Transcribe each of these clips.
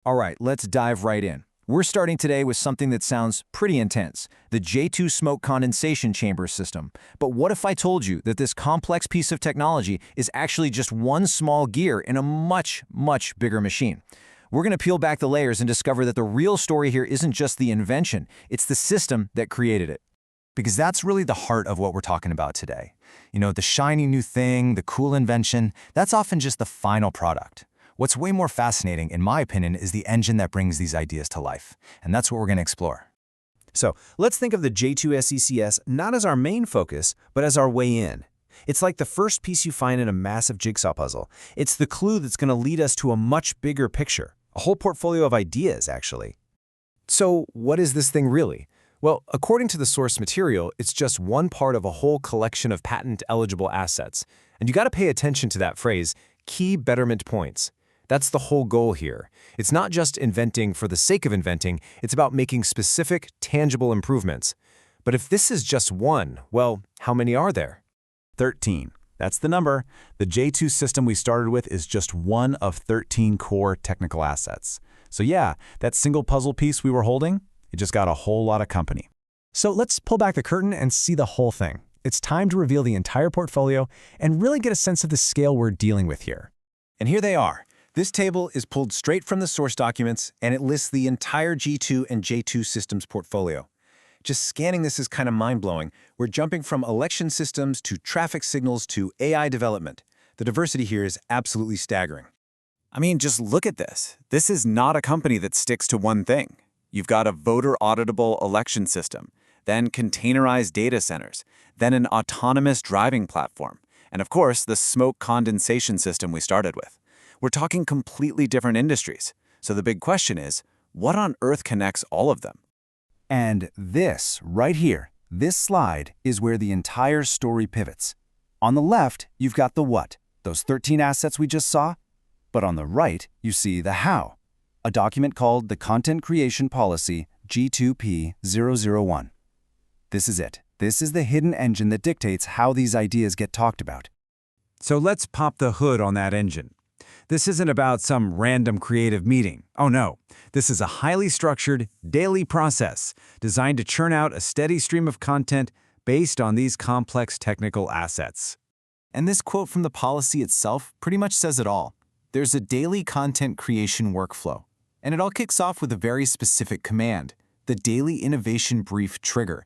All right, let's dive right in. We're starting today with something that sounds pretty intense, the J2 smoke condensation chamber system. But what if I told you that this complex piece of technology is actually just one small gear in a much, much bigger machine? We're going to peel back the layers and discover that the real story here isn't just the invention, it's the system that created it. Because that's really the heart of what we're talking about today. The shiny new thing, the cool invention, that's often just the final product. What's way more fascinating, in my opinion, is the engine that brings these ideas to life. And that's what we're going to explore. So let's think of the J2 SCCS not as our main focus, but as our way in. It's like the first piece you find in a massive jigsaw puzzle. It's the clue that's going to lead us to a much bigger picture, a whole portfolio of ideas, actually. So what is this thing really? Well, according to the source material, it's just one part of a whole collection of patent-eligible assets. And you got to pay attention to that phrase, key betterment points. That's the whole goal here. It's not just inventing for the sake of inventing, it's about making specific, tangible improvements. But if this is just one, well, how many are there? 13. That's the number. The J2 system we started with is just one of 13 core technical assets. So yeah, that single puzzle piece we were holding, it just got a whole lot of company. So let's pull back the curtain and see the whole thing. It's time to reveal the entire portfolio and really get a sense of the scale we're dealing with here. And here they are. This table is pulled straight from the source documents, and it lists the entire G2 and J2 systems portfolio. Just scanning this is kind of mind-blowing. We're jumping from election systems to traffic signals to AI development. The diversity here is absolutely staggering. I mean, just look at this. This is not a company that sticks to one thing. You've got a voter-auditable election system, then containerized data centers, then an autonomous driving platform, and of course, the smoke condensation system we started with. We're talking completely different industries. So the big question is, what on earth connects all of them? And this, right here, this slide is where the entire story pivots. On the left, you've got the what, those 13 assets we just saw. But on the right, you see the how, a document called the Content Creation Policy G2P001. This is it. This is the hidden engine that dictates how these ideas get talked about. So let's pop the hood on that engine. This isn't about some random creative meeting. Oh no, this is a highly structured, daily process designed to churn out a steady stream of content based on these complex technical assets. And this quote from the policy itself pretty much says it all. There's a daily content creation workflow, and it all kicks off with a very specific command, the Daily Innovation Brief Trigger.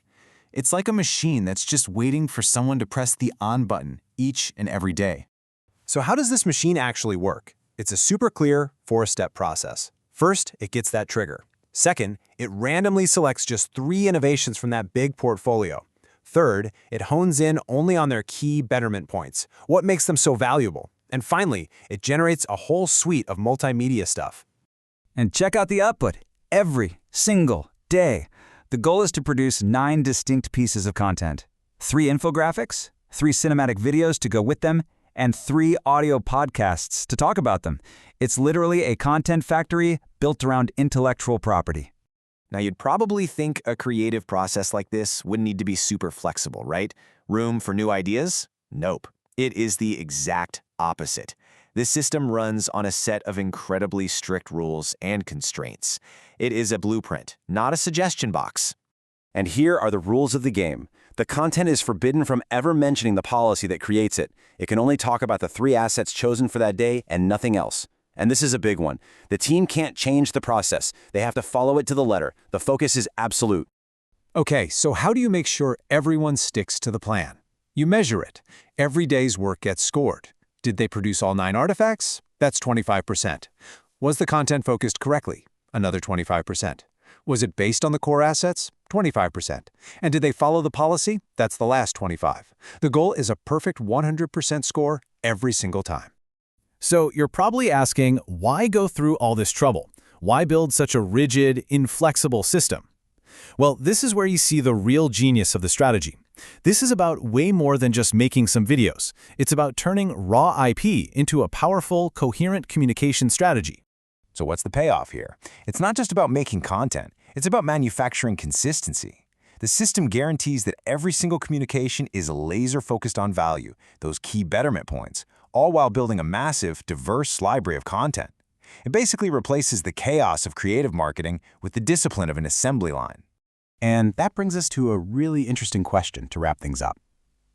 It's like a machine that's just waiting for someone to press the on button each and every day. So how does this machine actually work? It's a super clear four-step process. First, it gets that trigger. Second, it randomly selects just 3 innovations from that big portfolio. Third, it hones in only on their key betterment points, what makes them so valuable. And finally, it generates a whole suite of multimedia stuff. And check out the output every single day. The goal is to produce 9 distinct pieces of content, 3 infographics, 3 cinematic videos to go with them, and 3 audio podcasts to talk about them. It's literally a content factory built around intellectual property. Now, you'd probably think a creative process like this wouldn't need to be super flexible, right? Room for new ideas? Nope. It is the exact opposite. This system runs on a set of incredibly strict rules and constraints. It is a blueprint, not a suggestion box. And here are the rules of the game. The content is forbidden from ever mentioning the policy that creates it. It can only talk about the 3 assets chosen for that day and nothing else. And this is a big one. The team can't change the process. They have to follow it to the letter. The focus is absolute. Okay, so how do you make sure everyone sticks to the plan? You measure it. Every day's work gets scored. Did they produce all 9 artifacts? That's 25%. Was the content focused correctly? Another 25%. Was it based on the core assets? 25%. And did they follow the policy? That's the last 25%. The goal is a perfect 100% score every single time. So you're probably asking, why go through all this trouble? Why build such a rigid, inflexible system? Well, this is where you see the real genius of the strategy. This is about way more than just making some videos. It's about turning raw IP into a powerful, coherent communication strategy. So what's the payoff here? It's not just about making content. It's about manufacturing consistency. The system guarantees that every single communication is laser-focused on value, those key betterment points, all while building a massive, diverse library of content. It basically replaces the chaos of creative marketing with the discipline of an assembly line. And that brings us to a really interesting question to wrap things up.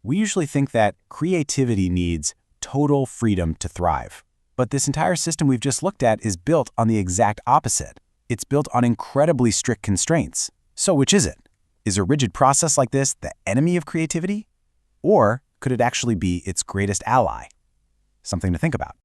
We usually think that creativity needs total freedom to thrive. But this entire system we've just looked at is built on the exact opposite. It's built on incredibly strict constraints. So which is it? Is a rigid process like this the enemy of creativity? Or could it actually be its greatest ally? Something to think about.